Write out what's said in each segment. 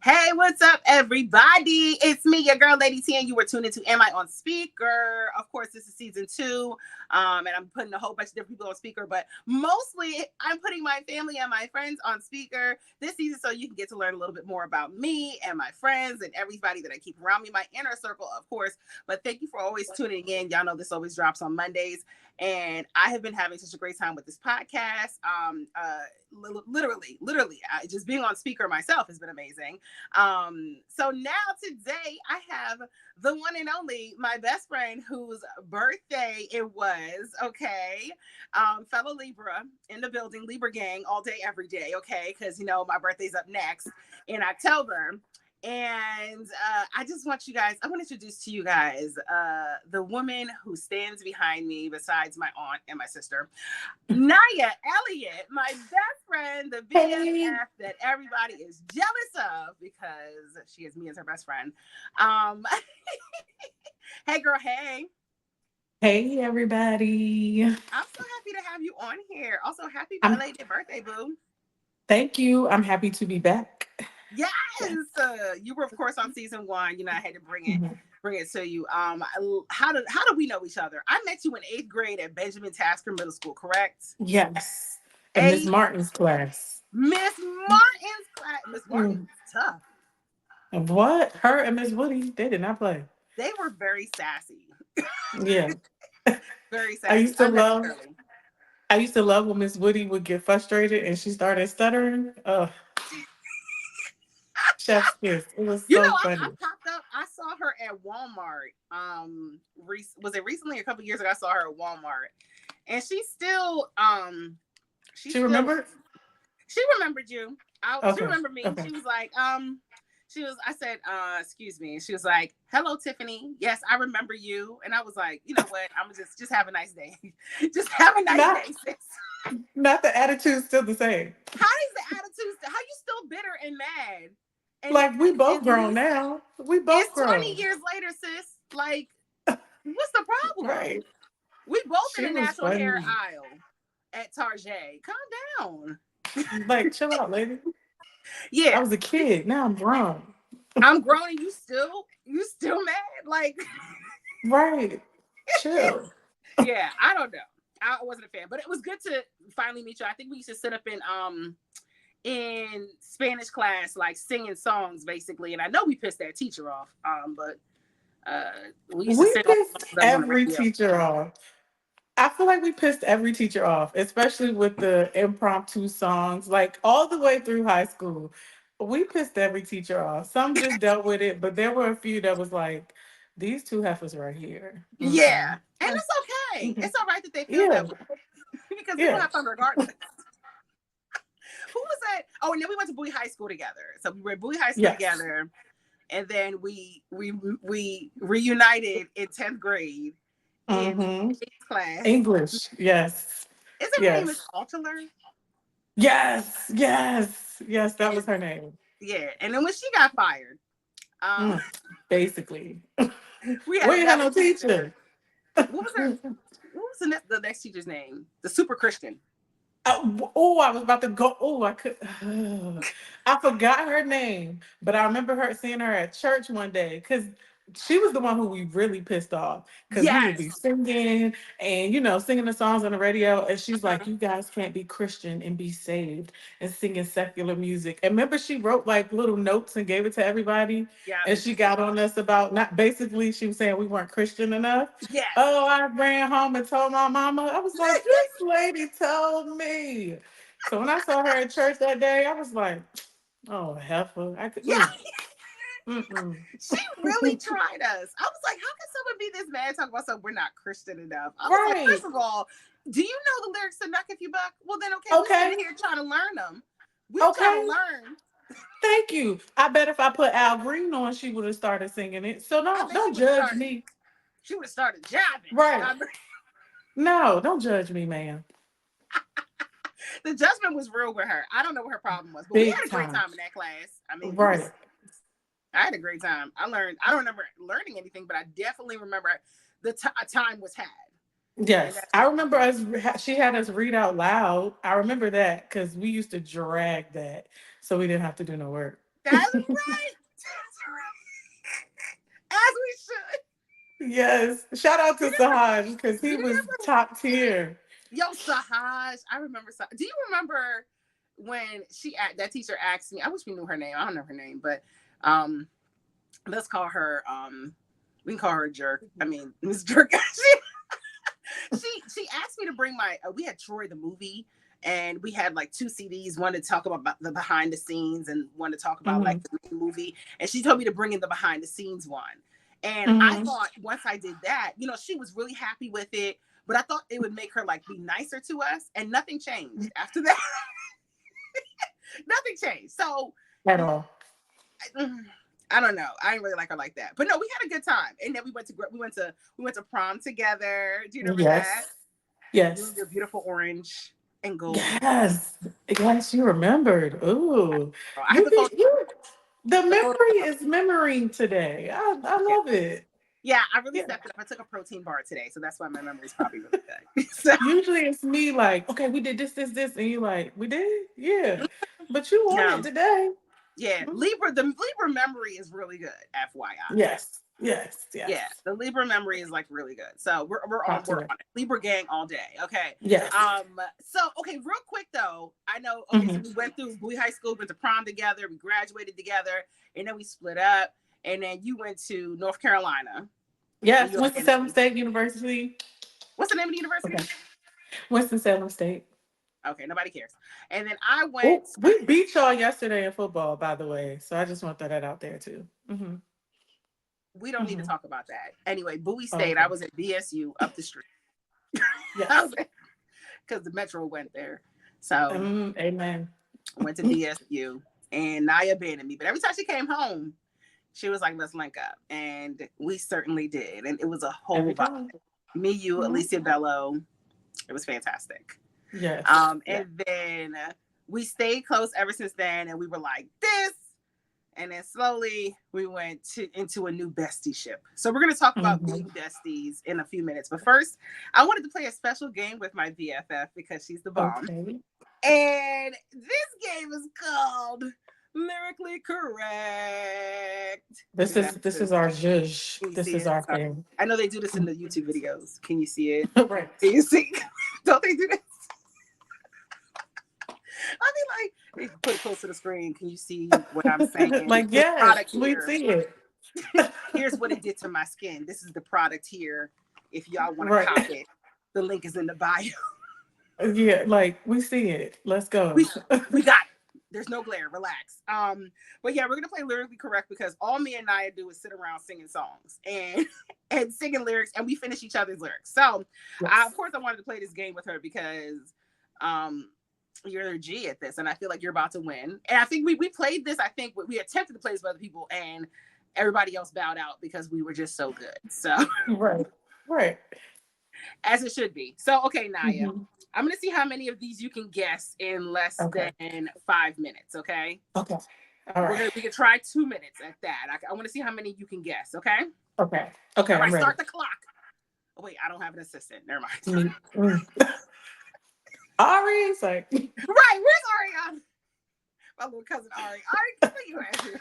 Hey, what's up, everybody? It's me, your girl, Lady T, and you were tuned into Am I on Speaker? Of course, this is season two, and I'm putting a whole bunch of different people on speaker, but mostly I'm putting my family and my friends on speaker this season so you can get to learn a little bit more about me and my friends and everybody that I keep around me, my inner circle, of course. But thank you for always tuning in. Y'all know this always drops on Mondays, and I have been having such a great time with this podcast. Literally, just being on speaker myself has been amazing. So now today I have the one and only my best friend whose birthday it was. Okay, fellow Libra in the building, Libra gang all day every day. Okay, because you know my birthday's up next in October. And I just want you guys, I want to introduce to you guys the woman who stands behind me besides my aunt and my sister, Naya Elliott, my best friend, the Hey, BFF that everybody is jealous of because she has me as her best friend. Um, hey, girl, hey. hey, everybody. I'm so happy to have you on here. Also, happy I'm belated birthday, boo. Thank you. I'm happy to be back. Yes, Yes. you were of course on season one. You know, I had to Mhm. bring it to you. How did we know each other? I met you in eighth grade at Benjamin Tasker Middle School, correct? Yes. In Miss Eighth, Martin's class. Miss Martin's class. Miss Martin Mm. was tough. And what? Her and Miss Woody, they did not play. They were very sassy, Yeah. very I sassy, used to love unnecessarily. I used to love when Miss Woody would get frustrated and she started stuttering. Chef's kiss. It was You know, so I funny. popped up. I saw her at Walmart. Was it recently? A couple years ago, I saw her at Walmart, and she She still remembered? she remembered you. She Okay. remembered me. Okay. She was like, I said, excuse me. And she was like, hello, Tiffany. Yes, I remember you. And I was like, you know what? I'm gonna just have a nice day. Just have a nice day, Not sis. not the attitude still the same. How is the attitude? How you still bitter and mad? And Like we both at grown least now. We both it's 20 grown. years later, sis. Like, what's the problem? Right. We both in She the was natural hair funny. aisle at Target. Calm down. Like, chill out, lady. I Yeah, was a kid. Now I'm grown. I'm grown and you still mad? Like, Right. Chill. yeah, I don't know. I wasn't a fan, but it was good to finally meet you. I think we used to sit up in Spanish class, like singing songs basically. And I know we pissed that teacher off. But uh we used to We sing all the pissed songs that was on the every radio. teacher off. I feel like we pissed every teacher off, especially with the impromptu songs, like all the way through high school. We pissed every teacher off. Some just dealt with it, but there were a few that was like, these two heifers right here. Yeah. Mm-mm. And it's okay. Mhm. It's all right that they feel Yeah. that way because we're gonna Yeah. have fun regardless. Who was that? Oh, and then we went to Bowie High School together. So we were at Bowie High School Yes. together, and then we reunited in 10th grade in Mm-hmm. class. English. Yes. Is her name is Yes. Altler? Yes. Yes. Yes. That was And her name. yeah, and then when she got fired, um, Mm. Basically. we had We ain't had another no teacher. teacher. What was her? What was the next teacher's name? The super Christian. Oh, I was about to go. Oh, I could. I forgot her name, but I remember her seeing her at church one day because she was the one who we really pissed off because we would be Yes. singing and singing the songs on the radio, and she's like, Mhm. "You guys can't be Christian and be saved and singing secular music." And remember, she wrote like little notes and gave it to everybody, Yeah. and she got on us about not basically. She was saying we weren't Christian enough. Yes. Oh, I ran home and told my mama. I was like, this lady told me. So when I saw her at church that day, I was like, oh, heifer. I could, Yeah. mm-mm. She really tried us. I was like, how can someone be this mad talking about something we're not Christian enough? I was like, first Right. of all, do you know the lyrics to Knock If You Buck? Well, then, okay, we sitting Okay. here trying to learn them. We trying to Okay. learn. Thank you. I bet if I put Al Green on, she would have started singing it. So I don't bet don't judge me. she would have started jabbing. Right. No, don't judge me, man. The judgment was real with her. I don't know what her problem was, but we Big had a great time. time in that class. I mean, Right. I had a great time. I don't remember learning anything, but I definitely remember a time was had. And Yes, that's I what remember us. She had us read out loud. I remember that because we used to drag that, so we didn't have to do no work. That's right. That's right. As we should. Yes. Shout out You to never, Sahaj because he you was never. top tier. Yo, Sahaj. I remember. Do you remember when that teacher asked me? I wish we knew her name. I don't know her name, but um, let's call her we can call her a jerk. I mean, Miss Jerk. She asked me to bring my. We had Troy the movie, and we had like two CDs. One to talk about the behind the scenes, and one to talk about like Hmm. the main movie. And she told me to bring in the behind the scenes one. And I Hmm. thought once I did that, she was really happy with it. But I thought it would make her like be nicer to us, and nothing changed after that. Nothing changed. So At all. I don't know. I didn't really like her like that. But no, we had a good time. And then we went to prom together. Do you remember that? Yes. You were Yes. your beautiful orange and gold. Yes. Yes, you remembered. Ooh. I have the photo. The The photo. memory is memorying today. I Yeah, love it. yeah. I really Yeah. stepped it up. I took a protein bar today, so that's why my memory is probably really good. So Usually it's me like, okay, we did this, and you like, we did? Yeah. But you on yeah, it today. yeah. Mhm. The Libra memory is really good. FYI. Yes. Yes. Yeah, Yes. the Libra memory is like really good. So we're on Talk we're to it. on it. Libra gang all day. Okay. Yes. So okay, real quick though, I know. Okay, so Hmm. we went through Bowie High School, went to prom together, we graduated together, and then we split up. And then you went to North Carolina, and Yes. you abandoned Winston-Salem me. State University. What's the name of the university? Okay. Winston-Salem State. Okay, nobody cares. And then I Oh, went. we beat y'all yesterday in football, by the way. So I just want to throw that out there too. Hmm. We don't need to Hmm. talk about that. Anyway, Bowie State. I Okay. was at BSU up the street. Yes. Because the metro went there. So Amen. I went to BSU, and Naya abandoned me. But every time she came home, she was like, let's link up. And we certainly did. And it was a whole Every vibe. time. Me, you, Hmm. Alicia Bello. It was fantastic. Yes. Yeah. And then we stayed close ever since then. And we were like this. And then slowly we went into a new bestieship. So we're going to talk about Hmm. being besties in a few minutes. But first, I wanted to play a special game with my BFF because she's the bomb. Okay. And this game is called Lyrically Correct. This Do that. is this is our zhuzh. Can you This see is it? our Sorry. thing. I know they do this in the YouTube videos. Can you see it? Right. Can you see? Don't they do this? I mean, like, they put it close to the screen. Can you see what I'm saying? Like, This yes, product we here. see it. Here's what it did to my skin. This is the product here. If y'all want to Right. cop it, the link is in the bio. Yeah, like we see it. Let's go. we we got it. There's no glare. Relax. But yeah, we're gonna play Lyrically Correct because all me and Naya do is sit around singing songs and and singing lyrics, and we finish each other's lyrics. So, of Yes. course, I wanted to play this game with her because you're a G at this, and I feel like you're about to win. And I think we played this. I think we attempted to play this with other people, and everybody else bowed out because we were just so good. So, Right. Right. as it should be. So, okay, Naya. Hmm. I'm gonna see how many of these you can guess in less Okay. than 5 minutes. Okay. Okay. All right. We can try 2 minutes at that. I want to see how many you can guess. Okay. Okay. Okay. All I'm right. ready. Start the clock. Oh wait, I don't have an assistant. Never mind. Ari, it's like, Right. Where's Ariana? My little cousin Ari. Ari, come you at here.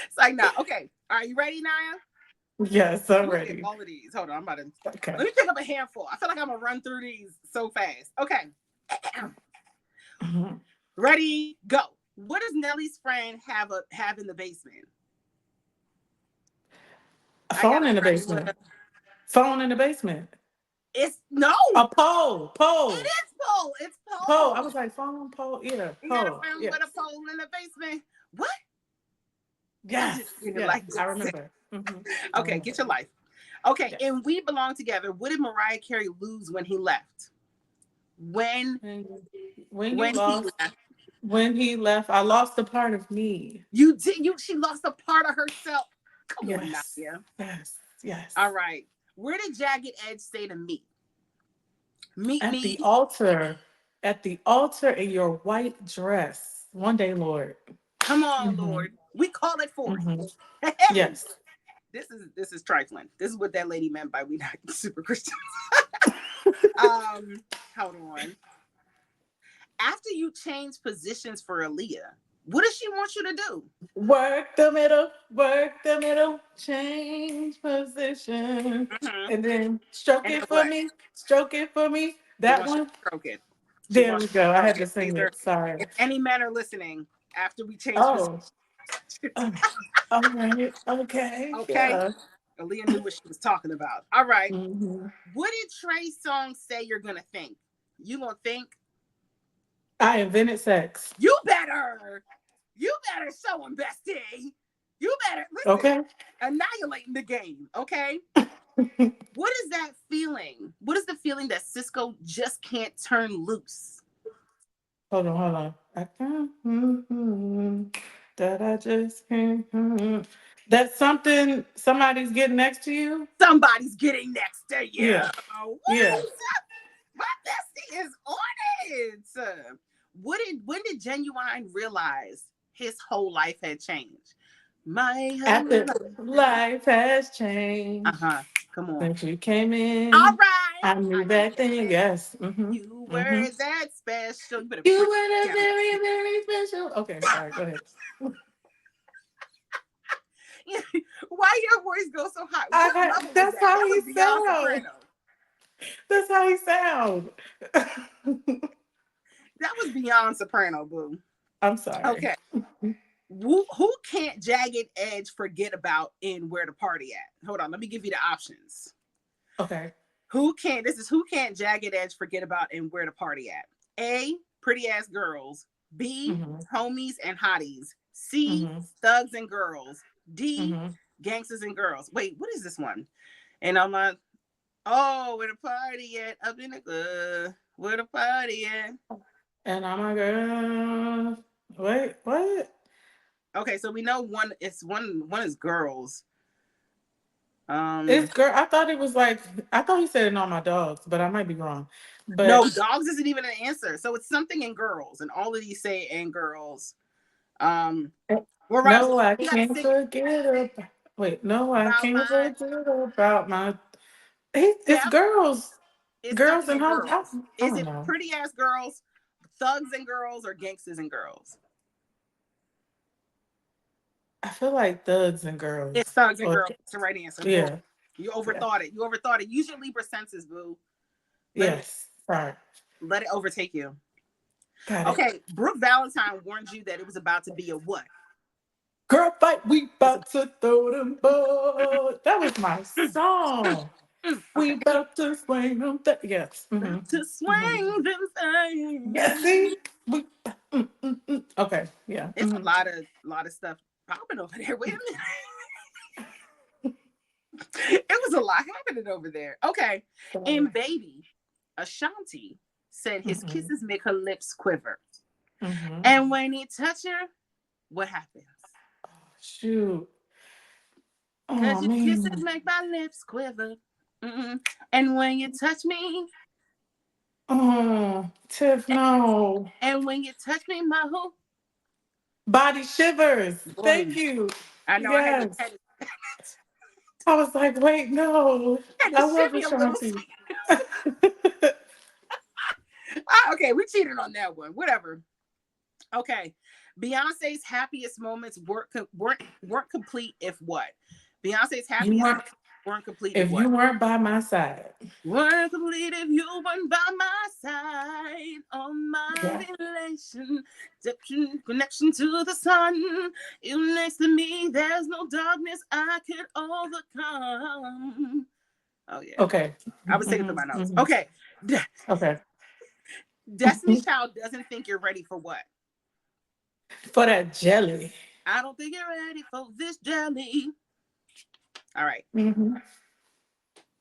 It's like no. Okay. All right. You ready, Naya? yes, I'm Look at ready. all of these. Hold on. I'm about to. Okay. Let me pick up a handful. I feel like I'm gonna run through these so fast. Okay. Mhm. Ready? Go. What does Nelly's friend have in the basement? A I got phone a in the friend with basement. Phone in the basement. it's no. A pole. It Pole. is pole. It's Pole. I pole. was like, phone, pole. Yeah. You got a Pole. friend Yes. with a pole in the basement. What? I'm Yes. just feeling Yes. like this. I remember. I Okay, get remember. your life. Okay, Yes. and We Belong Together. What did Mariah Carey lose when he left? When When you when he lost, left. when he left, I lost a part of me. She lost a part of herself. Come on, Yes. Nadia. Yes. Yes. All right. Where did Jagged Edge say to meet? Meet At me. the altar, at the altar in your white dress. One day, Lord. Come on, Hmm. Lord. We call it forth. Hmm. Hey, Yes. this is trifling. This is what that lady meant by we not super Christians. Hold on. After you changed positions for Aaliyah, What does she want you to do? work the middle, change position, Hmm. and then And then what? stroke it for me. She That wants you one. to stroke it. She There wants we you to go. I stroke had to it. sing These are, it. Sorry. if any men are listening, after we change positions. Oh, oh, all right. Okay. Okay. Yeah. Aaliyah knew what she was talking about. All right. Hmm. What did Trey's song say you're gonna think? You gonna think I invented sex. you better, you better show him, bestie. You better listen. Okay. Annihilating the game, okay? What is that feeling? What is the feeling that Cisco just can't turn loose? Hold on. Hold on. I can't. That I just can't. That's something somebody's getting next to you. Somebody's getting next to you. Yeah. What? Yeah. My bestie is on it. When did Genuine realize his whole life had changed? My whole After life. life has changed Uh-huh. Come on. since you came All in, right. I knew I knew back then. that Yes. you Mm-hmm. were that special. You better You bring were it a down. very, very special. Okay, sorry. Go ahead. Why your voice go so high? What level was That's that? how That he was beyond sounds. soprano. That's how he sounds. That was beyond soprano, boo. I'm sorry. Okay. Who can't Jagged Edge forget about in Where to Party At? Hold on, let me give you the options. Okay. Who can't Jagged Edge forget about in Where to Party At? A, pretty ass girls. B, Mm-hmm. homies and hotties. C, Mm-hmm. thugs and girls. D, Mm-hmm. gangsters and girls. Wait, what is this one? And I'm like, oh, where the party at? Up in the club. Where the party at? And I'm a girl. Wait, what? Okay, so we know one is girls. It's Um, girl. I thought he said it on my dogs, but I might be wrong. But no, dogs isn't even an answer. So it's something in girls, and all of these say and girls. Well, Ross, no, I you got to can't sing it forget about. Wait, no, I about can't my. forget about my. It's Yep, girls, it's girls something and in hoes. girls. I Is don't it know. pretty ass girls, thugs and girls, or gangsters and girls? I feel like thugs and It's girls. thugs and Or girls. That's the right answer. Boom. yeah, You yeah, overthought it. You overthought it. Use your Libra senses, boo. Let it yes. Sorry, let it overtake you. got it. Okay, Brooke Valentine warned you that it was about to be a what? Girl fight, we It's a about to throw them boys. That was my song. We okay. about to swing them. Yes. About Mm-hmm. to Mm-hmm. swing them Yes. things. See. Okay. Yeah. It's a lot of stuff popping over there. Wait a minute. It was a lot happening over there. Okay. Sorry. And baby, Ashanti said his Mm-hmm. kisses make her lips quiver. Mm-hmm. And when he touch her, what happens? Shoot. Cause Oh your kisses man. make my lips quiver. Mm-mm. And when you touch me, Oh, Tiff, no. and when you touch me, my who? Body shivers. Thank Boom. you. I know I Yes. I was like, wait, no. had to I love shimmy a little. Ashanti. Okay, we cheated on that one. Whatever. Okay. Beyonce's happiest moments weren't complete if what? Beyonce's You happiest weren't moments weren't complete if if what? you weren't by my side. Weren't complete if you weren't by my side on my Yeah. relation, connection to the sun. You next to me, there's no darkness I could overcome. Oh yeah, Okay. I was taking through Hmm. my notes. Hmm. Okay, Okay. Destiny Child doesn't think you're ready for what? For that jelly. I don't think you're ready for this jelly. All right. Hmm.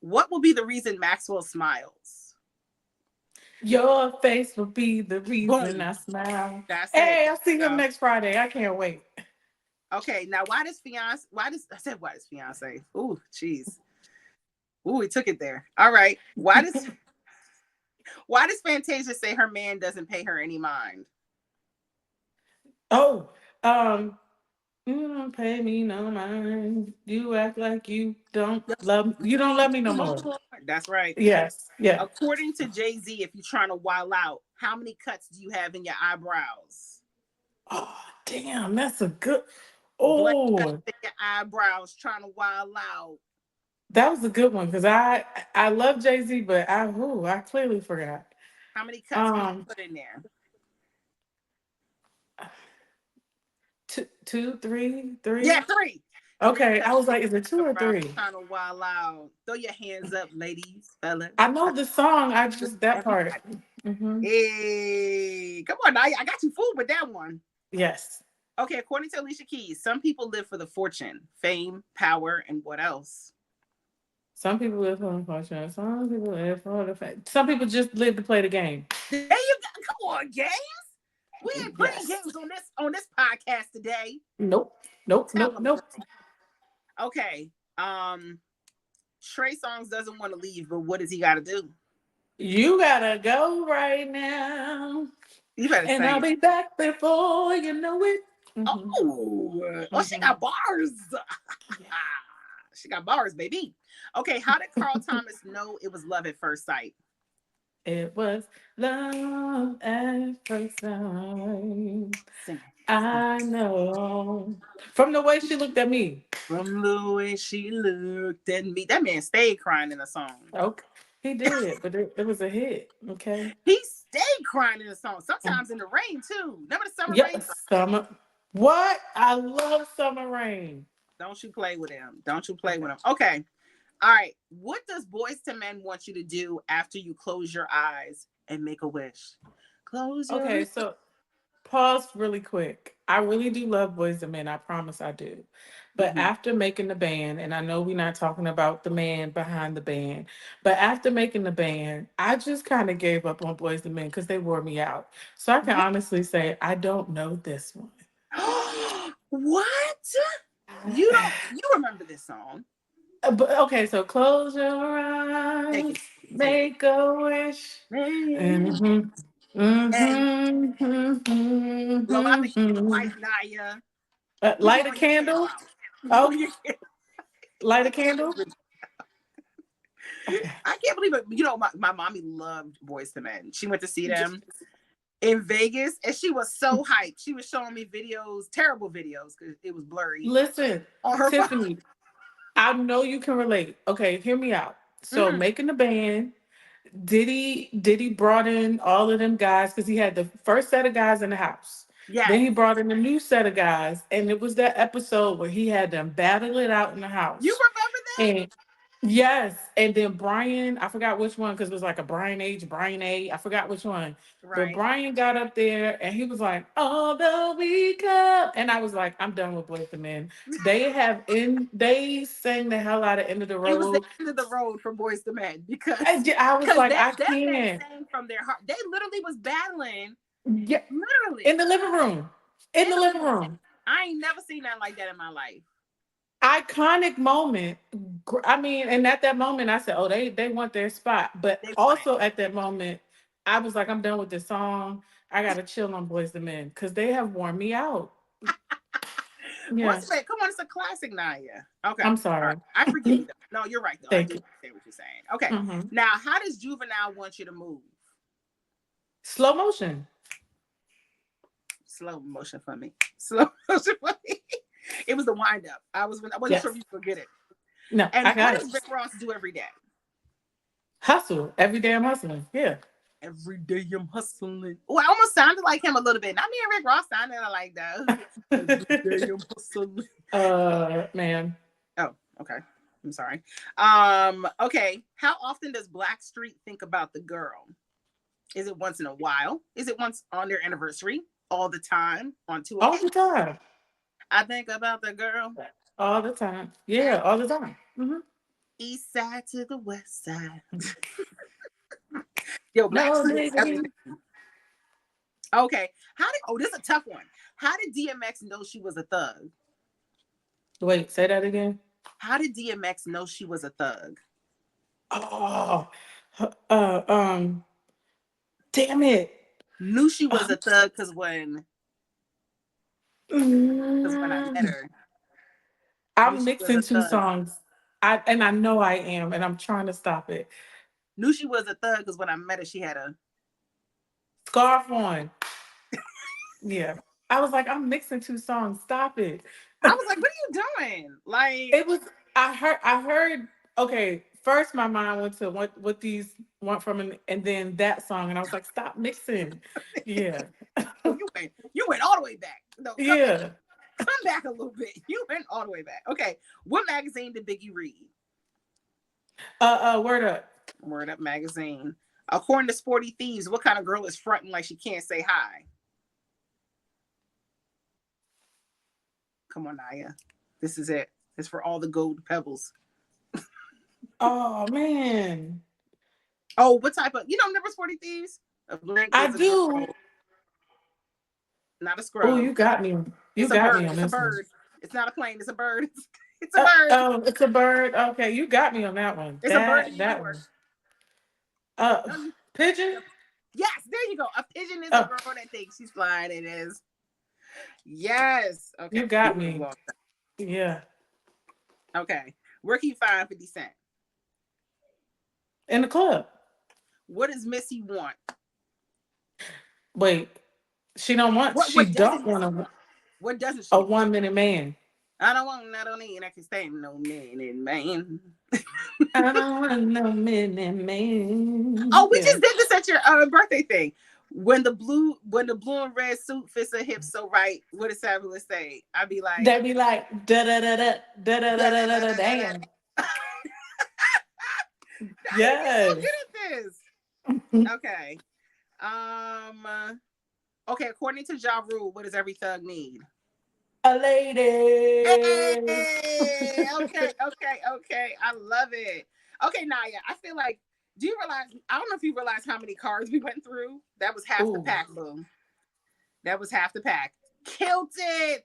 What will be the reason Maxwell smiles? Your face will be the reason Boom. I smile. That's it. Hey, I'll see him Go. next Friday. I can't wait. Okay. Now, why does fiance? Ooh, jeez. Ooh, he took it there. All right. Why does Fantasia say her man doesn't pay her any mind? Oh, um, you don't pay me no mind. You act like you don't love me no more. That's right. Yes. Yeah. According to Jay-Z, if you're trying to wild out, how many cuts do you have in your eyebrows? Oh, damn, that's a good. Blank Oh, face your eyebrows, trying to wild out. that was a good one because I love Jay-Z, but I clearly forgot. How many cuts can you Um, put in there? two, three, Yeah, three. three. Three Okay, I cuts was like, is it two of or brows, three? trying to wild out. Throw your hands up, ladies, fellas. I know the song. I just that part. Everybody. Hmm. Hey, come on now. I got you fooled with that one. Yes. Okay, according to Alicia Keys, some people live for the fortune, fame, power, and what else? Some people live for the fortune. Some people live for the fact. Some people just live to play the game. There you go. Come on, games. We ain't playing Yes. games on this podcast today. Nope. Nope. Tell Nope. them, Nope. girl. Okay. Trey Songz doesn't want to leave, but what does he got to do? You gotta go right now, You better and sing I'll it. be back before you know it. Hmm. Oh, she Hmm. got bars. Yeah. She got bars, baby. Okay, how did Carl Thomas know it was love at first sight? It was love at first sight. Sing it. Sing it. I know from the way she looked at me. From the way she looked at me. That man stayed crying in the song. Okay, he did, but it was a hit. Okay. He stayed crying in the song. Sometimes in the rain too. Remember the summer rain? Yep, summer. What? I love summer rain. Don't you play with him. Don't you play Okay. with him. Okay. All right. What does Boys to Men want you to do after you close your eyes and make a wish? Close your Okay, so pause really quick. I really do love Boys and Men. I promise I do. But Mhm. after making the band, and I know we're not talking about the man behind the band, but after making the band, I just kind of gave up on Boys and Men because they wore me out. So I can What? honestly say I don't know this one. What? You remember this song. But okay, so close your Take eyes, it. Take it. make a wish. Mm-hmm. And Mm-hmm. blow out the Mm-hmm. candlelight, Naya. Put them Light a on your candle candle. out. Oh, On your candle. light I a can't candle. believe it. Okay. I can't believe it. My mommy loved Boys to Men. She went to see them in Vegas and she was so hyped. She was showing me videos, terrible videos, because it was blurry Listen, on her phone. Tiffany, I know you can relate. Okay, hear me out. So Mhm. making the band, Diddy brought in all of them guys because he had the first set of guys in the house. Then Yes. he brought in a new set of guys, and it was that episode where he had them battle it out in the You house. remember And yes, and then Brian, I forgot which one because it was like a Brian H, Brian A, I forgot which one. that? But Right. Brian got up there and he was like, "Although we come," and I was like, "I'm done with Boyz II Men." They sang the hell out of End of the It was the Road. end of the road for Boys to Men I was because like, that I that men can't. sang from their heart. They literally was battling, Yeah, in literally the living room. In in the the living living room. room. I ain't never seen nothing like that in my life. Iconic moment. I mean, and at that moment, I said, "Oh, they want their spot." But They won it. also at that moment, I was like, "I'm done with this song. I gotta chill on Boys the Men because they have worn me out." Boys Yeah, to Men, come on, it's a classic, Naya. Okay, I'm all right. sorry. I forgive you though. No, you're right though. I Thank do you. understand what you're saying. Okay, Hmm. now how does Juvenile want you to move? Slow motion. Slow motion for me. Slow motion for me. It was the wind up. I wasn't sure if Yes. you could get it. No, And I what got does it. Rick Ross do every day? Hustle every day. I'm hustling. Yeah. Every day I'm hustling. Oh, I almost sounded like him a little bit. Not me and Rick Ross sounded like that. Every day I'm hustling. Man. Oh, okay. I'm sorry. Okay. How often does Blackstreet think about the girl? Is it once in a while? Is it once on their anniversary? All the time? On two All occasions? the time. I think about the girl. All the time. And Yeah, all the time. Hmm. east side to the west side. Yo, No Blackstreet is diggity. everything. Okay. This is a tough one. How did DMX know she was a thug? Wait, say that again. How did DMX know she was a thug? Oh, uh, um, damn it. Knew she was Um, a thug because when I met mm, her, knew I'm she was a mixing two thug. songs. I know I am, and I'm trying to stop it. Knew she was a thug because when I met her, she had a Scarf on. Yeah. I was like, I'm mixing two songs. Stop it. I was like, what are you doing? Like, It was I heard okay, first my mind went to what these want from and then that song and I was like, stop mixing. Yeah. oh, you went all the way back. No, Yeah. come back a little bit. You went all the way back. Okay. What magazine did Biggie read? Word up. Word Up magazine. According to Sporty Thieves, what kind of girl is fronting like she can't say hi? Come on, Naya. This is it. It's for all the gold pebbles. Oh man. Oh, what type of, remember Sporty Thieves? A blank I is a girl, do. not a Oh, scrub. you got me. You It's a got bird. me on It's a this one. bird. It's not a plane. It's a bird. It's a bird. Oh, it's a bird. Okay, you got me on that one. It's a bird in New That York. one. No, Pigeon? yes, there you go. A pigeon is a Oh, girl that thinks she's flying. It is. Yes. Okay. you We got would have me. lost Yeah. that. Okay. Where can you find 50 Cent? In the club. What does Missy want? Wait. She What don't doesn't want Missy want? What doesn't a she want? 1 minute man. I don't need, I can stand no minute, man. I don't want no minute man. Oh, we Yeah. just did this at your birthday thing. When the blue and red suit fits her hips so right, what does Fabulous say? I'd be like, They be like da da da da da da da da da da da da da. da da da. Damn. You're so Yes. good at this. Okay. Um. Okay. According to Ja Rule, what does every thug need? A Hey. lady. Okay. Okay. Okay. I love it. Okay, Naya. I feel like. Do you realize? I don't know if you realize how many cars we went through. That was half the Ooh, pack. Boom. That was half the pack. Killed it.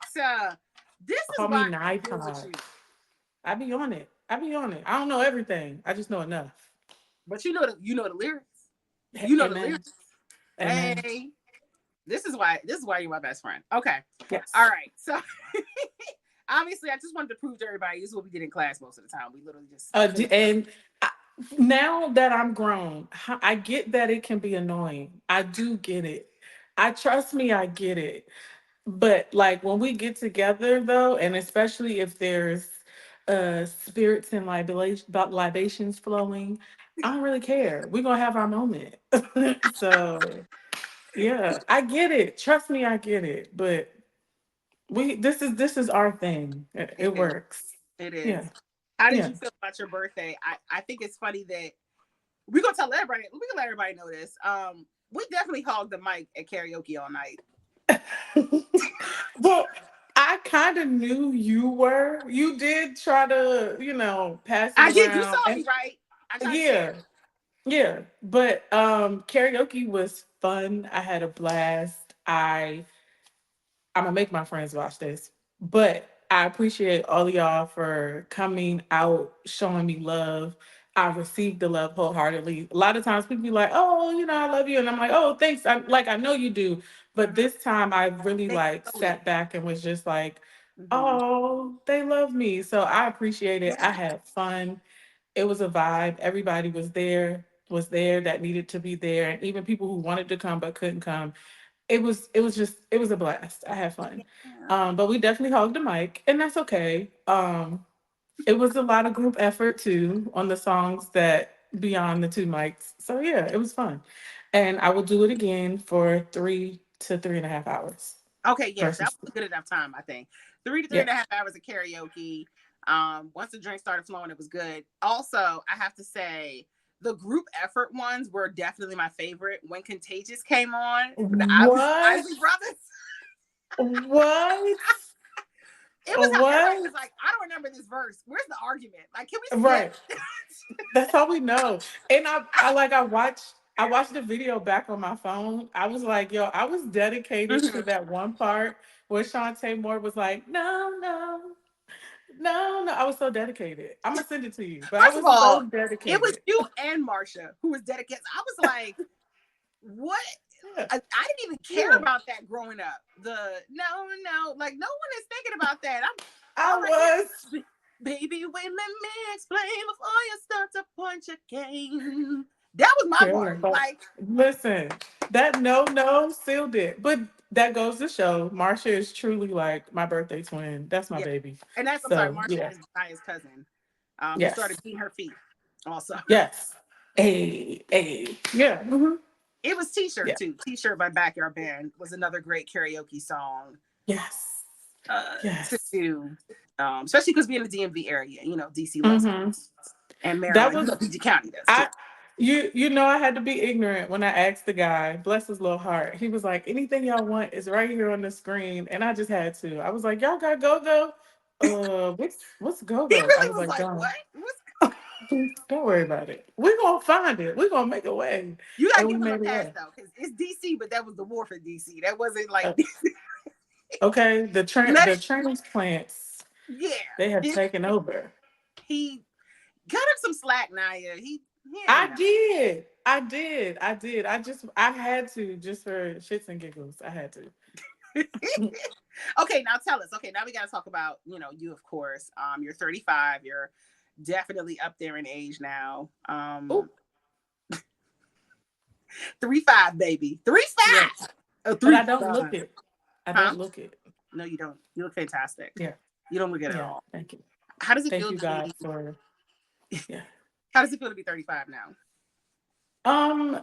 This is call me why I deal with Nipod. you. I be on it. I be on it. I don't know everything. I just know enough. But you know the lyrics. You know the Amen. lyrics. Amen. Hey, this is why you're my best friend. Okay. All Yes. right. So obviously I just wanted to prove to everybody this is what we did in class most of the time. We literally just finished. And I, now that I'm grown, I get that it can be annoying. I do get it. I trust me, I get it. But like when we get together though, and especially if there's spirits and libations flowing, I don't really care. We're gonna have our moment. So yeah, I get it. Trust me, I get it. But we this is our thing. It It is. works. It Yeah. is. How did Yeah. you feel about your birthday? I think it's funny that we're gonna tell everybody. We can let everybody know this. We definitely hogged the mic at karaoke all night. Well, I kind of knew you were. You did try to, pass it I did. You around. saw And me, right? I tried to yeah, share. yeah. But karaoke was fun. I had a blast. I'm gonna make my friends watch this, but I appreciate all of y'all for coming out, showing me love. I received the love wholeheartedly. A lot of times people be like, "Oh, I love you," and I'm like, "Oh, thanks." I know you do, but Mhm. this time I really They like felt it. sat back and was just like, Mhm. "Oh, they love me," so I appreciate it. I Yeah. had fun. It was a vibe. Everybody was there that needed to be there, and even people who wanted to come but couldn't come. It was a blast. I had fun. Yeah. But we definitely hogged the mic, and that's okay. It was a lot of group effort too on the songs that beyond the two mics. So yeah, it was fun. And I will do it again for 3 to 3.5 hours Okay, yes, that versus was a good enough time, I think. Three to three yeah. and a half hours of karaoke. Once the drink started flowing, it was good. Also, I have to say, the group effort ones were definitely my favorite. When Contagious came on, the What? Isley Brothers, What? it was how everybody What? was like, I don't remember this verse. Where's the argument? Like, can we skip? Right. That's all we know. And I watched the video back on my phone. I was like, yo, I was dedicated to Mhm. that one part where Shantae Moore was like, no, no, no, no. I was so dedicated. I'm gonna send it to you, but I First of was so all, it was dedicated. you and Marsha who was dedicated. I was like, what? Yeah, I didn't even care yeah. about that growing up. The no, no, like no one is thinking about that. I All I hear was. is, baby, wait, let me explain before you start to point your cane. That was my Girl, part. but Like, listen, that no no sealed it. But that goes to show Marsha is truly like my birthday twin. That's my Yeah. baby. And that's, I'm sorry, So Marsha yeah. is Naya's cousin, who started Yes. beating her feet also. Yes. A. Yeah. It was T-shirt Yeah. too. T-shirt by Backyard Band was another great karaoke song Yes. to Yes. do. Especially because we're in the DMV area, DC loves it. hmm And That Maryland, was PG County does too. I you know I had to be ignorant when I asked the guy, bless his little heart. He was like, anything y'all want is right here on the screen. And I just had to. I was like, y'all got go go? What's go He go? I really was was like, like, John, "What? What's don't worry about it. We're gonna find it. We're gonna make a way. You gotta And we give him a made a pass way. though, because it's DC, but that was the war for DC. That wasn't like Uh, okay, let the it. transplants, Yeah, they have taken over. he got him some slack, Naya. He ain't I know. did. I did. I did. I had to just for shits and giggles. I had to. Okay, now tell us. Okay, now we gotta talk about you of course. You're 35. You're definitely up there in age now. Oh, 3-5, baby. yes. 3-5. Oh, But three I don't look five. it. I Huh? don't look it. No, you don't. You look fantastic. Yeah. You don't look it at Yeah. all. Thank you. How does it Thank feel you to be? God for yeah. How does it feel to be 35 now? Um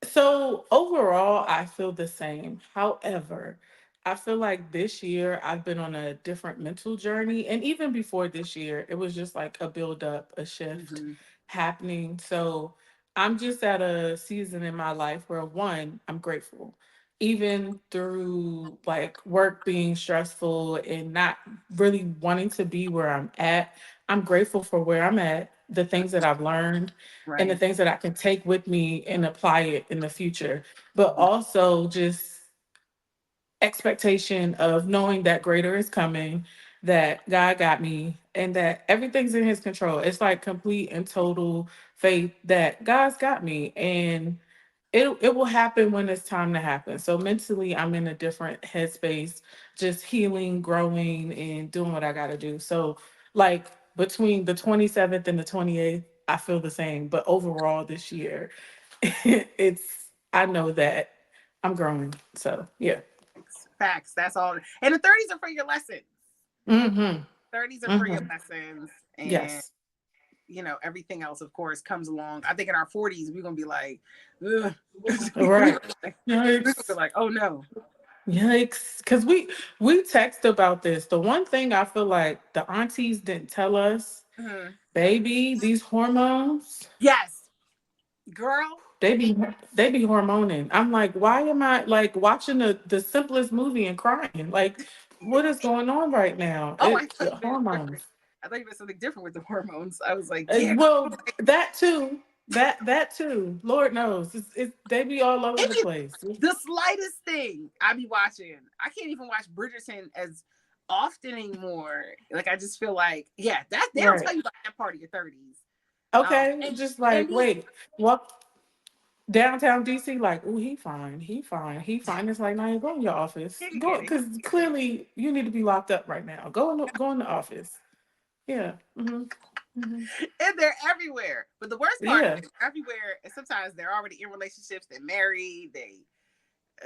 So overall, I feel the same. However, I feel like this year I've been on a different mental journey. And even before this year, it was just like a build up, a shift Mm-hmm. happening. So I'm just at a season in my life where one, I'm grateful. Even through like work being stressful and not really wanting to be where I'm at, I'm grateful for where I'm at, the things that I've learned and the Right. things that I can take with me and apply it in the future. But Mhm. also just expectation of knowing that greater is coming, that God got me, and that everything's in his control. It's like complete and total faith that God's got me. And it will happen when it's time to happen. So mentally I'm in a different headspace, just healing, growing, and doing what I gotta do. So like between the 27th and the 28th, I feel the same. But overall this year, it's I know that I'm growing. So yeah. Facts. Facts. That's all. And the 30s are for your lessons. Mm-hmm. 30s are for your Mm-hmm. lessons. And Yes. everything else, of course, comes along. I think in our 40s, we're gonna be like, ugh. we're Right. gonna be Yikes. like, oh no. Yikes. Cause we text about this. The one thing I feel like the aunties didn't tell us, Mhm. baby, these hormones, Yes, girl. they be they be hormoning. I'm like, why am I like watching the simplest movie and crying? Like, what is going on right now? Oh, I thought The you meant different. hormones. I thought you meant something different with the hormones. I was like, yeah. Well, that too. That too. Lord knows. They be all over the It place. the slightest thing I be watching. I can't even watch Bridgerton as often anymore. Like I just feel like, yeah, that they don't Right. tell you about that part of your 30s. Okay. And Just and like, these wait, what downtown DC, like, oh, he fine. It's like, now you go in your office. Go get it. because clearly you need to be locked up right now. Go in the office. Yeah. Hmm. And they're everywhere. But the worst part Yeah. is they're everywhere. And sometimes they're already in relationships. They're married.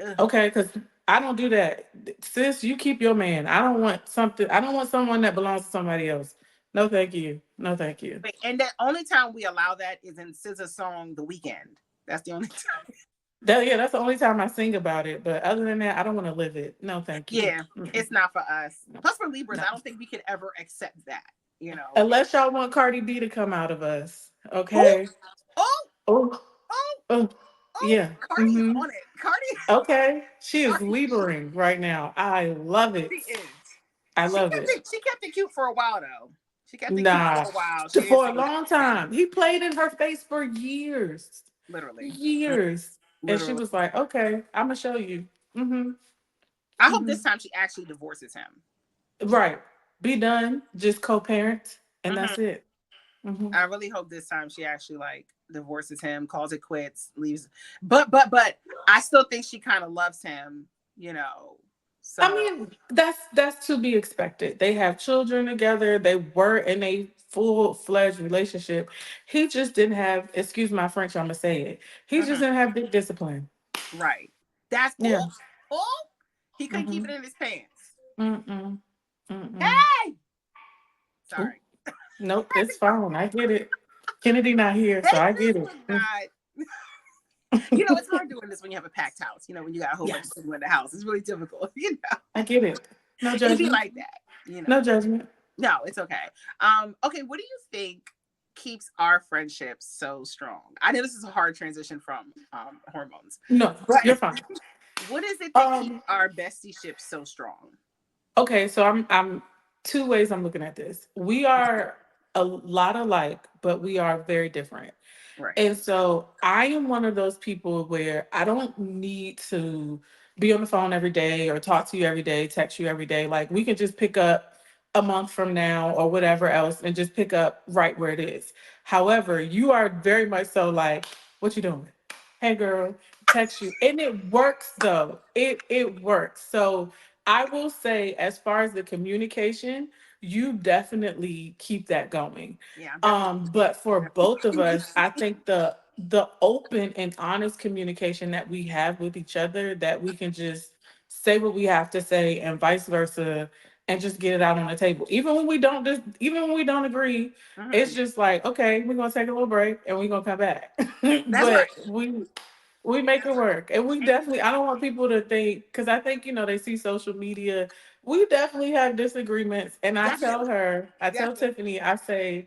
Ugh. Okay, because I don't do that. Sis, you keep your man. I don't want someone that belongs to somebody else. No, thank you. No, thank you. And the only time we allow that is in SZA's song "The Weekend." That's the only time. That's the only time I sing about it. But other than that, I don't want to live it. No, thank you. Yeah, Mm-mm. it's not for us. No, Plus, for Libras, no. I don't think we could ever accept that. You know. Unless y'all want Cardi B to come out of us. Oh, Okay. oh, Oh, oh, oh, oh! yeah. Cardi is Hmm. on it. Cardi, Okay. She is Cardi, Libering right now. I love she it. is. I She love kept it. it. She kept it cute for a while though. She kept it cute Nah, for a while. She didn't for a say nothing long bad. time. He played in her face for years. Literally, Years. And she literally. was like, okay, I'm going to show you. Hmm. I hope Hmm. this time she actually divorces him. Right. Be done. Just co parent. And Hmm. that's it. Hmm. I really hope this time she actually like divorces him, calls it quits, leaves. But I still think she kind of loves him. You know. I So mean, that's to be expected. They have children together. They were in a full-fledged relationship. He just didn't have, excuse my French, I'm gonna say it. He just mhm, didn't have big discipline. right. That's Yeah. oh. He couldn't keep it Mm-hmm. in his pants. Mm-mm. Mm-mm. Hey, Oop. sorry. Nope, it's fine. I get it. Kennedy not here, They so I get just it. would not. It's hard doing this when you have a packed house. When you got a whole bunch of Yes, people in the house, it's really difficult. I get it. No It'd be judgment. like that. No judgment. No, it's okay. Okay, what do you think keeps our friendships so strong? I know this is a hard transition from hormones, No, but you're fine. what is it that keeps Um, our bestie ship so strong? okay, so I'm two ways I'm looking at this. We are a lot alike, but we are very different. Right. And so I am one of those people where I don't need to be on the phone every day or talk to you every day, text you every day. Like we can just pick up a month from now or whatever else and just pick up right where it is. However, you are very much so like, what you doing? Hey girl, text you. And it works though. It works. So I will say as far as the communication, you definitely keep that going. Yeah, I'm definitely. But for both of us, I think the open and honest communication that we have with each other, that we can just say what we have to say and vice versa, and just get it out on the table. Even when we don't agree, it's Mhm. just like, okay, we're gonna take a little break and we're gonna come back. That's But right. we make it work. And we definitely, I don't want people to think, because I think, they see social media. We definitely have disagreements. And Definitely, I tell definitely. Tiffany, I say,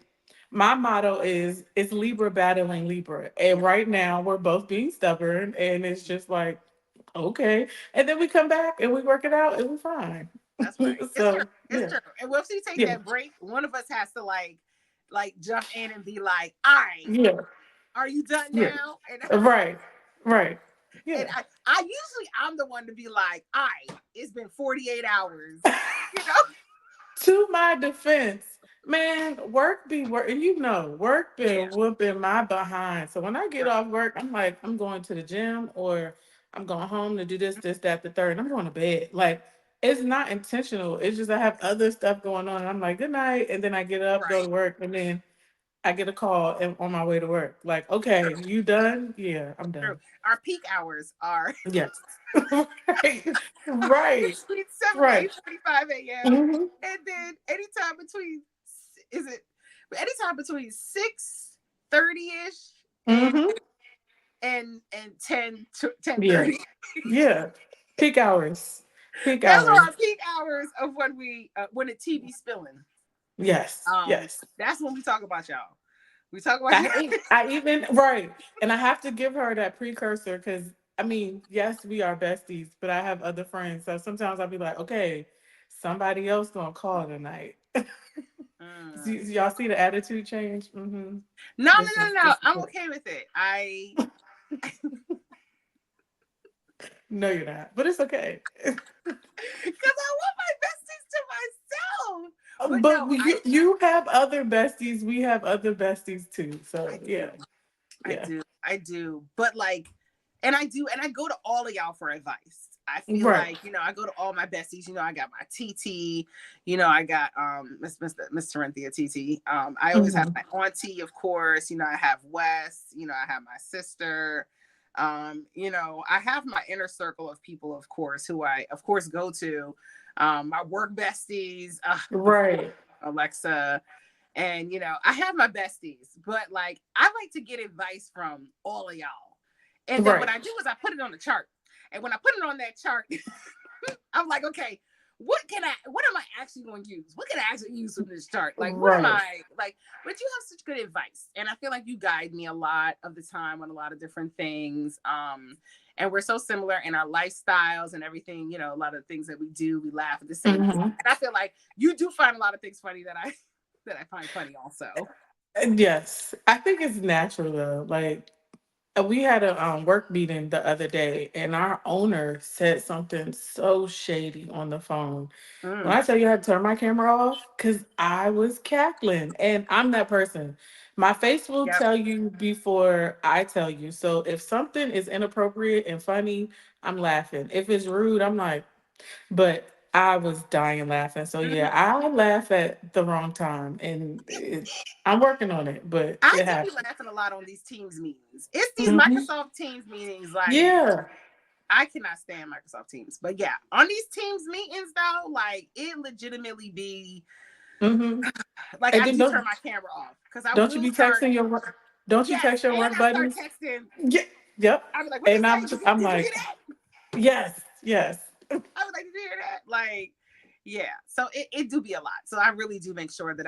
my motto is it's Libra battling Libra. And Yeah, right now we're both being stubborn. And it's just like, okay. And then we come back and we work it out and we're fine. that's right. It's true. So, It's yeah. true. And once you take Yeah. that break, one of us has to like jump in and be like, "All right, Yeah. are you done Yeah. now?" And Right. Right. and Yeah. I usually I'm the one to be like, "All right, it's been 48 hours," you know. To my defense, man, work be work. Work Yeah, been whooping my behind. So when I get right, off work, I'm like, I'm going to the gym or I'm going home to do this, that, the third. And I'm going to bed. Like it's not intentional. It's just I have other stuff going on. And I'm like, good night. And then I get up, go to right. work, and then I get a call and on my way to work. Like, okay, you done? Yeah, I'm True. done. Our peak hours are Yes. Right. Right. between 7 to Right. 8:45 a.m. Hmm. and then anytime between is it anytime between 6:30 ish and Hmm. and 10 to Yeah. 10:30. Yeah. Peak hours. Peak Those are hours. our peak hours of when the TV spilling. Yes. Um, Yes. that's when we talk about y'all. We talk about y'all. I even right, and I have to give her that precursor because I mean, yes, we are besties, but I have other friends, so sometimes I'll be like, okay, somebody else gonna call tonight. Y'all see the attitude change? Mm-hmm. No, This no, is no, no. this is I'm it. okay with it. I No, you're not, but it's okay. because I want my besties to myself. But But no, you have other besties. We have other besties too. I So do. yeah, I yeah, do. I do. But and I do, and I go to all of y'all for advice. I feel right. like, I go to all my besties. I got my TT, I got Miss Terenthia TT. I always have Hmm. my auntie, of course, I have Wes, I have my sister. I have my inner circle of people, of course, who I of course go to. My work besties, of course, Right. Alexa, and I have my besties, but I like to get advice from all of y'all. And then what Right. I do is I put it on the chart. And when I put it on that chart, I'm like, okay, what am I actually going to use? What can I actually use from this chart? Like, what am Right. I like? But you have such good advice. And I feel like you guide me a lot of the time on a lot of different things. And we're so similar in our lifestyles and everything, a lot of things that we do, we laugh at the same time. Hmm. And I feel like you do find a lot of things funny that I that I find funny also. Yes, I think it's natural though. Like we had a work meeting the other day, and our owner said something so shady on the phone. When Mm, I tell you I had to turn my camera off, because I was cackling, and I'm that person. My face will yep. tell you before I tell you. So if something is inappropriate and funny, I'm laughing. If it's rude, I'm like, but I was dying laughing. So yeah, Mhm. I laugh at the wrong time, and I'm working on it, but I it do be happens. laughing a lot on these Teams meetings. It's these Hmm. Microsoft Teams meetings, like Yeah, I cannot stand Microsoft Teams. But yeah, on these Teams meetings though, like it legitimately be Mm-hmm. like And I then do turn my camera off because I don't you will be start. texting your work? Don't you Yes, text your and work I start buddies? texting. Yeah. Yep. I'll be like, "What you And say? Did you I'm did you hear like, that?" yes, yes. I was like, "Did you hear that?" Like, yeah. So it do be a lot. So I really do make sure that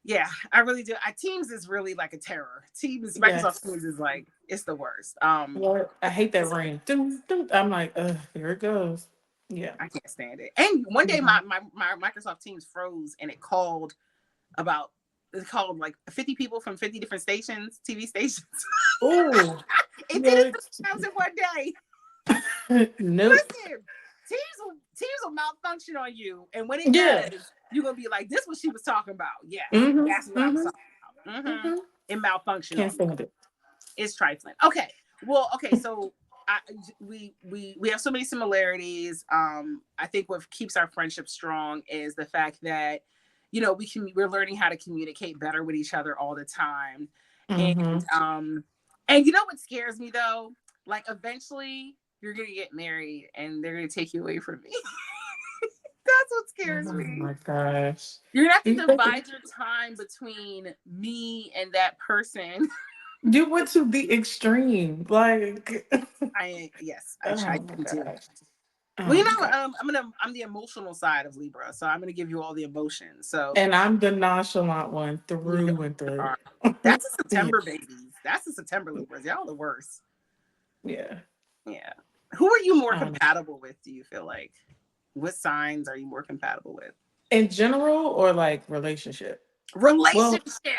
yeah, I really do. Teams is really like a terror. Teams, Microsoft Yes. Teams is like it's the worst. What? I hate that ring. Dun, dun. I'm like, here it goes. Yeah. I can't stand it. And one day Mhm. my Microsoft Teams froze and about it called like 50 people from 50 different stations, TV stations. Oh, It did it what? 3 times in one day. Nope. Listen, teams will malfunction on you, and when it Yeah. does, you're gonna be like, "This is what she was talking about." Yes, Mm-hmm. that's what I was Mm-hmm. talking about. Mm-hmm. It malfunctioned Can't on me. stand it. It's trifling. Okay, well, okay, so I, we have so many similarities. I think what keeps our friendship strong is the fact that we're learning how to communicate better with each other all the time, and Mm-hmm. you know what scares me though, like eventually you're gonna get married and they're gonna take you away from me. That's what scares Oh me. my gosh. You're gonna have You to think divide your time between me and that person. you went to the extreme. Like, I Yes, I oh my do. gosh. Well, Oh my god. I'm the emotional side of Libra, so I'm gonna give you all the emotions. So And I'm the nonchalant one you know through and you through. are. That's a Yeah. September babies. That's the September Libras. Y'all the worst. Yeah. Yeah. Who are you more Um, compatible with? Do you feel like? What signs are you more compatible with? in general or like relationship? Well, Relationship.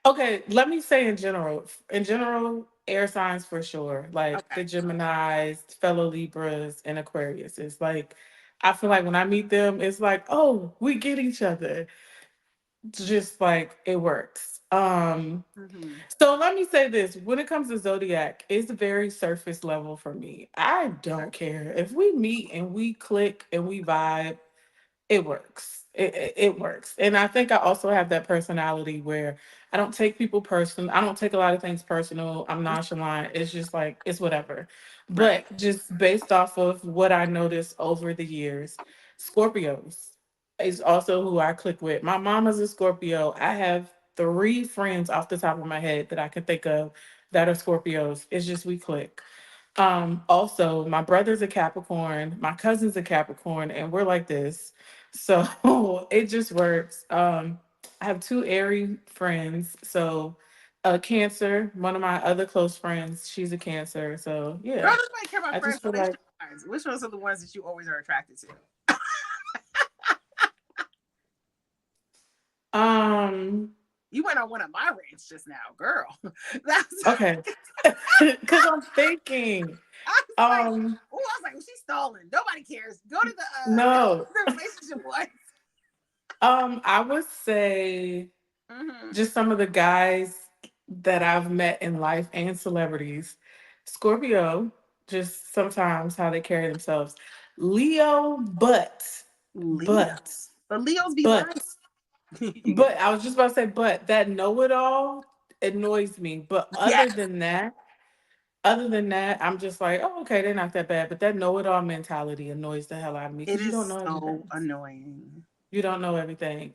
okay, let me say in general. In general, air signs for sure. Like Okay. the Geminis, fellow Libras, and Aquarius. It's like I feel like when I meet them, it's like, oh, we get each other. It's just like it works. Mm-hmm. So let me say this. When it comes to zodiac, it's very surface level for me. I Okay. don't care. If we meet and we click and we vibe, it works. It works. And I think I also have that personality where I don't take people personal. I don't take a lot of things personal. I'm nonchalant. It's just like it's whatever. Right. But just based off of what I noticed over the years, Scorpios is also who I click with. My mom is a Scorpio. I have three friends off the top of my head that I can think of that are Scorpios. It's just we click. Also, my brother's a Capricorn, my cousin's a Capricorn, and we're like this. So it just works. I have two airy friends. So a Cancer, one of my other close friends, she's a Cancer. So Girl, yeah, nobody care about I just friends feel like relationship signs. Which ones are the ones that you always are attracted to? um You went on one of my rants just now, girl. That's okay. Cause I'm thinking. I was like, Um oh, I was like, well, she's stalling. Nobody cares. Go to the no. the relationship one. I would say Mm-hmm. just some of the guys that I've met in life and celebrities. Scorpio, just sometimes how they carry themselves. Leo, Leo. but, But Leos be lying. but, You but go. I was just about to say, but that know it all annoys me. But Yes. other than that, I'm just like, oh, okay, they're not that bad. But that know it all mentality annoys the hell out of me It because you don't is know so everything. annoying. You don't know everything.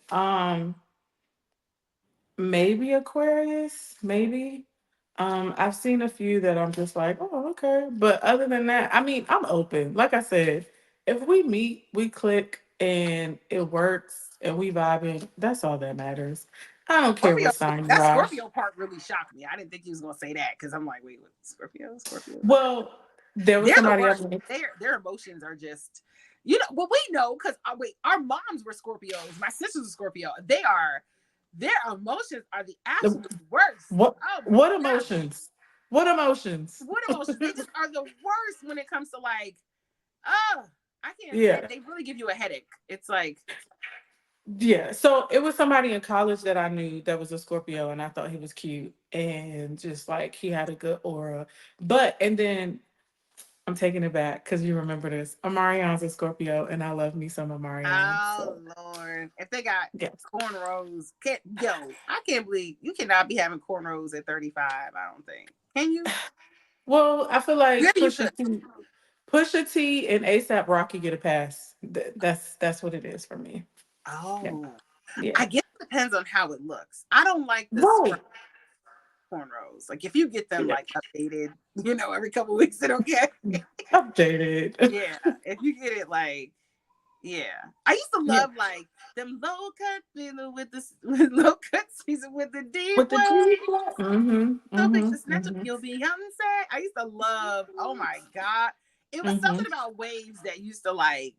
Maybe Aquarius, maybe. I've seen a few that I'm just like, oh, okay. But other than that, I mean, I'm open. Like I said, if we meet, we click and it works and we vibing, that's all that matters. I don't care Scorpio, what sign you that are. Scorpio part really shocked me. I didn't think he was gonna say that because I'm like, wait, what? Scorpio. Well, there was They're the somebody worst. else. Their emotions are just, well, we know because wait, our moms were Scorpios. My sisters are Scorpio. Their emotions are the absolute worst. What Oh my what god, emotions? What emotions? what emotions? They just are the worst when it comes to like, oh, I can't stand. Yeah. They really give you a headache. It's like, Yeah, so it was somebody in college that I knew that was a Scorpio, and I thought he was cute and just like he had a good aura. But and then I'm taking it back because you remember this. Amarion's a Scorpio, and I love me some Amarion. oh So Lord, if they got yes, cornrows, I can't believe you cannot be having cornrows at 35. I don't think. Can you? Well, I feel Where like do you put? Pusha T and ASAP Rocky get a pass. That's what it is for me. Yeah. Oh, I Yeah. guess it depends on how it looks. I don't like the scrub Right. cornrows. Like if you get them Yeah. like updated, every couple weeks, then okay. Updated. Yeah, if you get it like, yeah, I used to Yeah. love like them low cut, with the with low cut season with the deep With the way. G flat. Mm-hmm. So big Mm-hmm. to snatch up Mm-hmm. your Beyonce. I used to love. Oh my god, it was Mm-hmm. something about waves that used to like.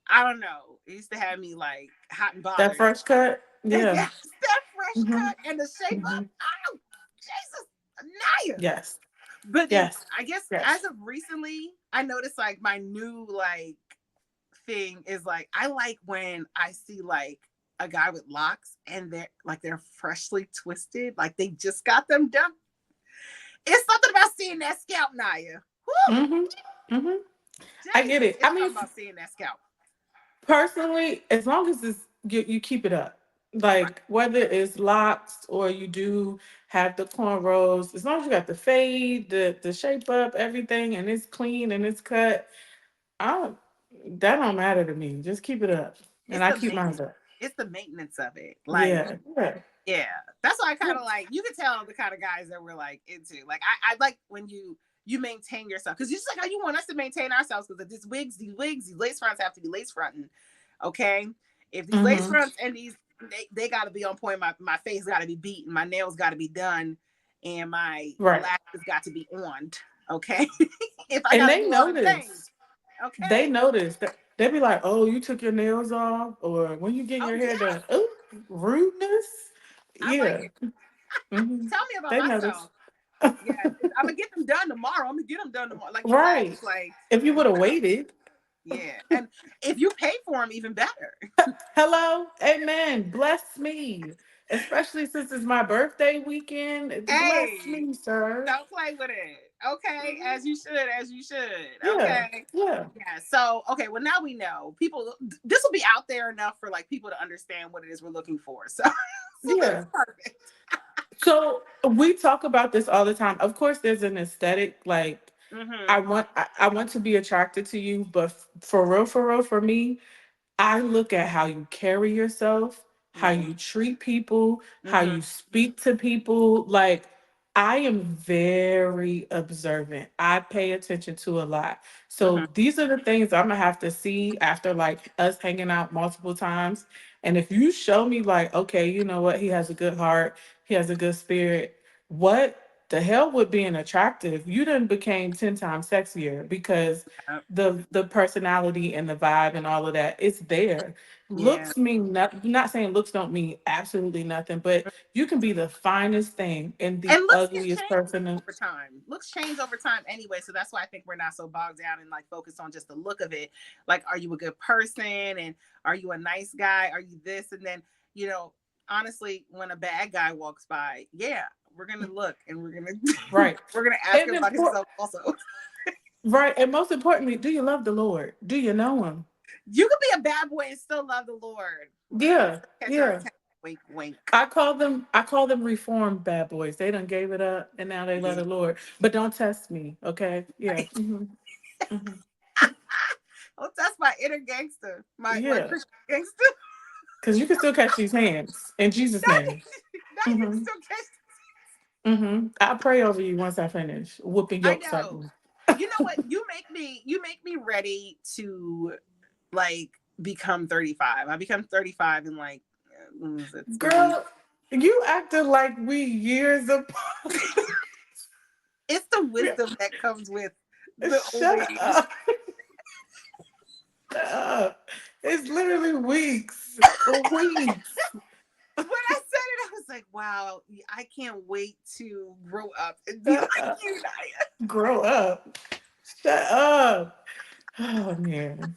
I don't know. It used to have me like hot and That bothered. fresh cut. And Yeah. yes, that fresh Mm-hmm. cut and the shape Mm-hmm. up. Oh, Jesus, Naya. Yes. But then Yes. I guess as Yes. of recently, I noticed like my new like thing is like I like when I see like a guy with locks and they're freshly twisted, like they just got them done. It's something about seeing that scalp, Naya. Whew, Mm-hmm. Mm-hmm. I get Jesus, it. it's I mean, something about seeing that scalp. personally, as long as you keep it up, Right. like whether it's locks or you do have the cornrows, as long as you got the fade, the shape up, everything, and it's clean and it's cut, I don't. That don't matter to me. Just keep it up, and It's I the keep mine maintenance. up. It's the maintenance of it. Like, Yeah. Yeah. yeah. That's why I Yeah. kind of like you could tell the kind of guys that we're like into. Like I like when you maintain yourself. Because just like how you want us to maintain ourselves, because these lace fronts have to be lace fronting. Okay. If these lace Mm-hmm. fronts and they gotta be on point, my face gotta be beaten, my nails gotta be done, and my Right. lashes got to be on. Okay. If I And gotta they do all them things. notice. They Okay. notice that they be like, "Oh, you took your nails off," or "When you getting Oh your hair yeah. done." Oh, rudeness. I like Yeah. it. Hmm. Tell me about They notice. myself. Yeah, I'm gonna get them done tomorrow. I'm gonna get them done tomorrow. Like, Right. relax. Like, If you would have no. waited. Yeah, and if you pay for them, even better. Hello. Amen. Bless me. Especially since it's my birthday weekend. Bless Hey, me, sir. don't play with it. Okay, as you should, as you should. Yeah. Okay. Yeah. Yeah. So, okay. Well, now we know people. This will be out there enough for like people to understand what it is we're looking for. So, so this is Yeah. perfect. So we talk about this all the time. Of course, there's an aesthetic. Like Mm-hmm. I want to be attracted to you, but for real, for me, I look at how you carry yourself, how Mm-hmm. you treat people, how Mm-hmm. you speak to people. Like, I am very observant. I pay attention to a lot. Mm-hmm. So, these are the things I'm going to have to see after like us hanging out multiple times. And if you show me, like, okay, you know what? He has a good heart, he has a good spirit. What the hell with being attractive? You done became 10 times sexier because the personality and the vibe and all of that, it's there. Yeah. Looks mean not saying looks don't mean absolutely nothing, but you can be the finest thing and And the looks can ugliest change person over time. Looks change over time anyway. So that's why I think we're not so bogged down and like focused on just the look of it. Like, are you a good person? And are you a nice guy? Are you this? And then, you know, honestly, when a bad guy walks by, yeah, we're gonna look and we're gonna right. we're gonna ask And him about himself also. right, and most importantly, do you love the Lord? Do you know him? You could be a bad boy and still love the Lord. Yeah, Catch our yeah. attention. Wink, wink. I call them reformed bad boys. They done gave it up and now they love Yeah. the Lord. But don't test me, okay? Yeah. Hmm. Hmm. Oh, that's my inner gangster, my Yeah. Christian gangster. Because you can still catch these hands in Jesus' Now name. you can Hmm. still catch. Hmm. I'll pray over you once I finish whooping I yolk know. something. You know what? You make me ready to like become 35. I become 35 in like when was it? 3. Girl, you acted like we years apart. It's the wisdom that comes with the old Shut age. up. Shut up. It's literally weeks. Weeks. When I said it, I was like, wow, I can't wait to grow up and be like Shut up. you, Naya. Grow up. Shut up. Oh man.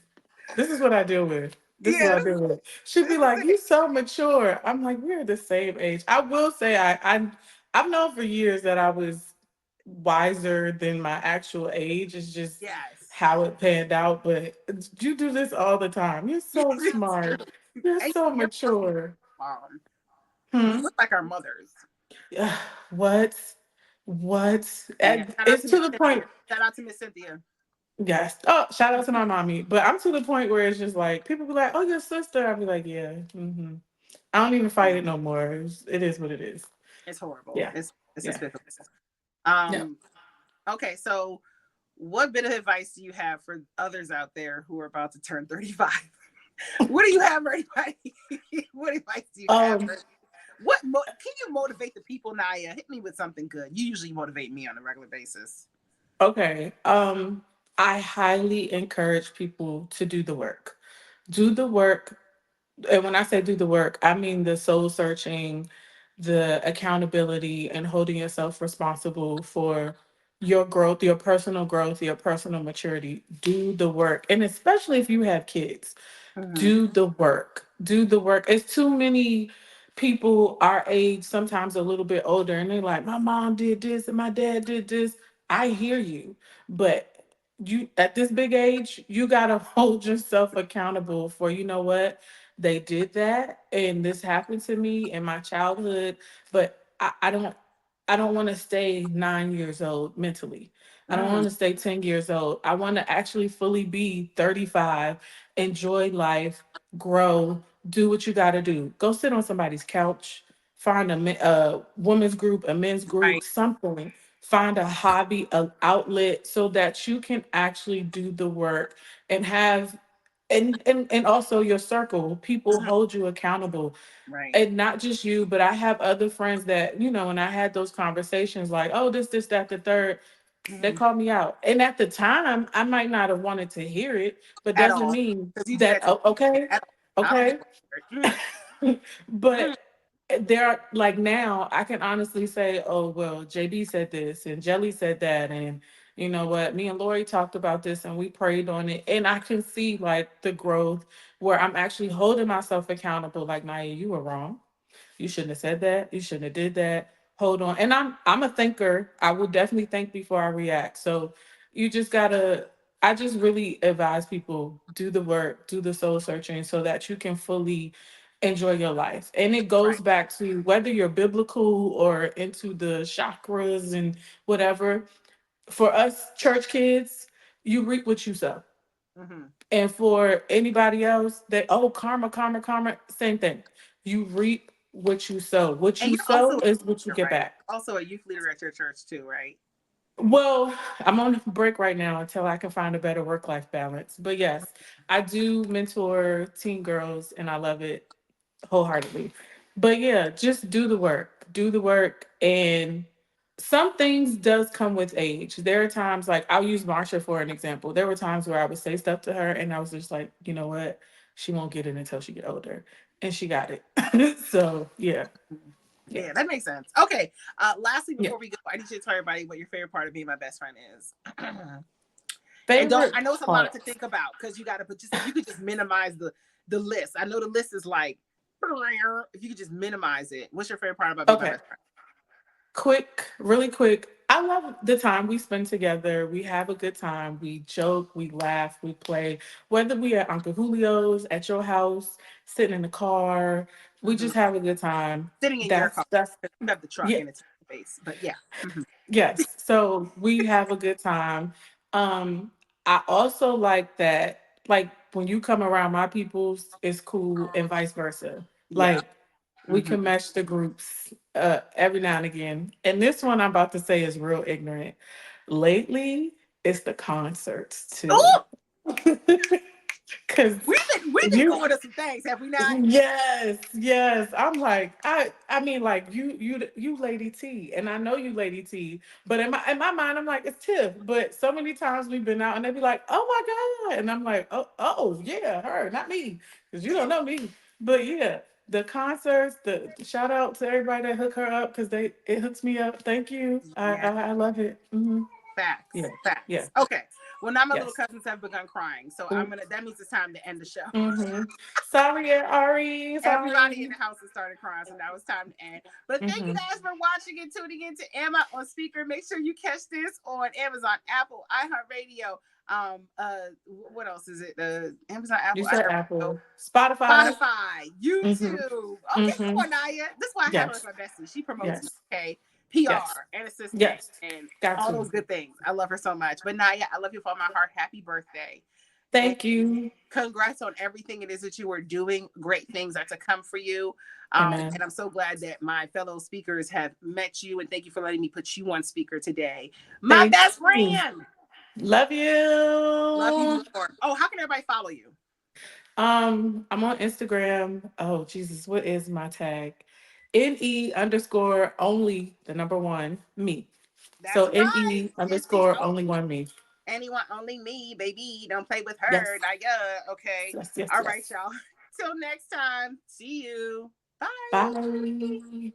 This is what I deal with. This is what Yeah, I deal with. She'd be this is like, "You it. so mature." I'm like, "We're the same age." I will say, I've known for years that I was wiser than my actual age. It's just Yes. how it panned out. But you do this all the time. You're so smart. You're And so you're mature. mom. We Hmm. look like our mothers. Yeah, what? What? Yeah. Shout out It's to to Miss the Cynthia. point. Shout out to Miss Cynthia. Yes. Oh, shout out to my mommy. But I'm to the point where it's just like people be like, "Oh, your sister." I'll be like, "Yeah." I don't even fight it no more. It is what it is. It's horrible. Yeah. It's Yeah. despicable. Yeah. Um. Okay. So, what bit of advice do you have for others out there who are about to turn 35? What do you have for anybody? What advice do you have Um. for? Can you motivate the people, Naya? Hit me with something good. You usually motivate me on a regular basis. Okay. I highly encourage people to do the work. Do the work. And when I say do the work, I mean the soul searching, the accountability, and holding yourself responsible for your growth, your personal growth, your personal maturity. Do the work. And especially if you have kids, Mm-hmm. do the work. Do the work. It's too many people our age, sometimes a little bit older, and they're like, my mom did this and my dad did this. I hear you, but you at this big age, you gotta hold yourself accountable for, you know what? They did that and this happened to me in my childhood, but I don't want to stay 9 years old mentally. I don't want Mm, to stay 10 years old. I want to actually fully be 35, enjoy life, grow, do what you got to do. Go sit on somebody's couch, find a women's group, a men's group, right. something. Find a hobby, an outlet so that you can actually do the work and have and also your circle, people Mhm. hold you accountable, Right. and not just you, but I have other friends that, when I had those conversations like, oh, this, that, the third, they Mhm. called me out. And at the time, I might not have wanted to hear it, but At doesn't all. mean Because you do that, that to oh, okay, at all. I don't get okay. it. Mm, mm, But there are like now I can honestly say, oh, well, JB said this and Jelly said that. And you know what? Me and Lori talked about this and we prayed on it. And I can see like the growth where I'm actually holding myself accountable. Like, Naya, you were wrong. You shouldn't have said that. You shouldn't have did that. Hold on. And I'm a thinker. I will definitely think before I react. So you just gotta I just really advise people do the work, do the soul searching so that you can fully enjoy your life. And it goes right. back to whether you're biblical or into the chakras and whatever. For us church kids, you reap what you sow. Mm-hmm. And for anybody else, that oh karma, karma, karma, same thing. You reap what you sow. What And you you're also sow is what you a get right. back. Also a youth leader at your church too, right? Well, I'm on break right now until I can find a better work-life balance. But yes, I do mentor teen girls and I love it wholeheartedly. But yeah, just do the work. Do the work, and some things does come with age. There are times like I'll use Marsha for an example. There were times where I would say stuff to her and I was just like, you know what? She won't get it until she get older. And she got it. So yeah. Mhm. Yeah. Yeah, that makes sense. Okay. Lastly, Yeah. before we go, I need you to tell everybody what your favorite part of being my best friend is. And don't Favorite I know it's a lot part. to think about because you gotta but just if you could just minimize the list. I know the list is like if you could just minimize it. What's your favorite part about being my Okay. best friend? Quick, really quick. I love the time we spend together. We have a good time. We joke, we laugh, we play. Whether we at Uncle Julio's, at your house, sitting in the car, we Mhm. just have a good time. Sitting in your car. That's 'Cause you have the truck yeah, and it's space. But yeah. Mhm. yes. So we have a good time. Um, I also like that, like when you come around my people's, it's cool, and vice versa. Yeah. Like we Mhm. can match the groups every now and again. And this one I'm about to say is real ignorant. Lately, it's the concerts too. Oh, Cause we've been you going to some things, have we not? yes, yes. I'm like, I mean like you Lady T, and I know you Lady T, but in my mind, I'm like, it's Tiff. But so many times we've been out and they be like, oh my God. And I'm like, oh yeah, her, not me. Because you don't know me. But yeah, the concerts, the shout out to everybody that hook her up because it hooks me up. Thank you. I Yeah. I, I love it. Yeah, Facts. yeah, Facts. Okay. Well, now my little yes. cousins have begun crying, so I'm gonna. That means it's time to end the show. Mm-hmm. Sorry, Ari. Everybody in Sorry. the house has started crying, so now it's time to end. But thank you Mm-hmm. guys for watching and tuning in to Emma on Speaker. Make sure you catch this on Amazon, Apple, iHeartRadio. What else is it? Amazon, You Apple, said iHeartRadio, Apple. Spotify. Spotify, Mm-hmm. YouTube. Okay, come Mm-hmm. on, Naya. This is why I have her as Yes. my bestie. She promotes me. Yes. Okay. Yes. PR and assistant Yes. and Got all to. those good things. I love her so much. But Naya, I love you for my heart. Happy birthday. And Thank you. congrats on everything it is that you are doing. Great things are to come for you. Amen. And I'm so glad that my fellow speakers have met you. And thank you for letting me put you on speaker today. My Thank best you. friend. Love Love you you. more. Oh, how can everybody follow you? I'm on Instagram. Oh Jesus, what is my tag? NE underscore only the number one me. So That's right. NE It's the underscore only only one me. anyone, only me, baby. Don't play with her. Yes. Naya. Okay. Yes, yes, All right, yes. y'all. Till next time. See you. Bye. Bye.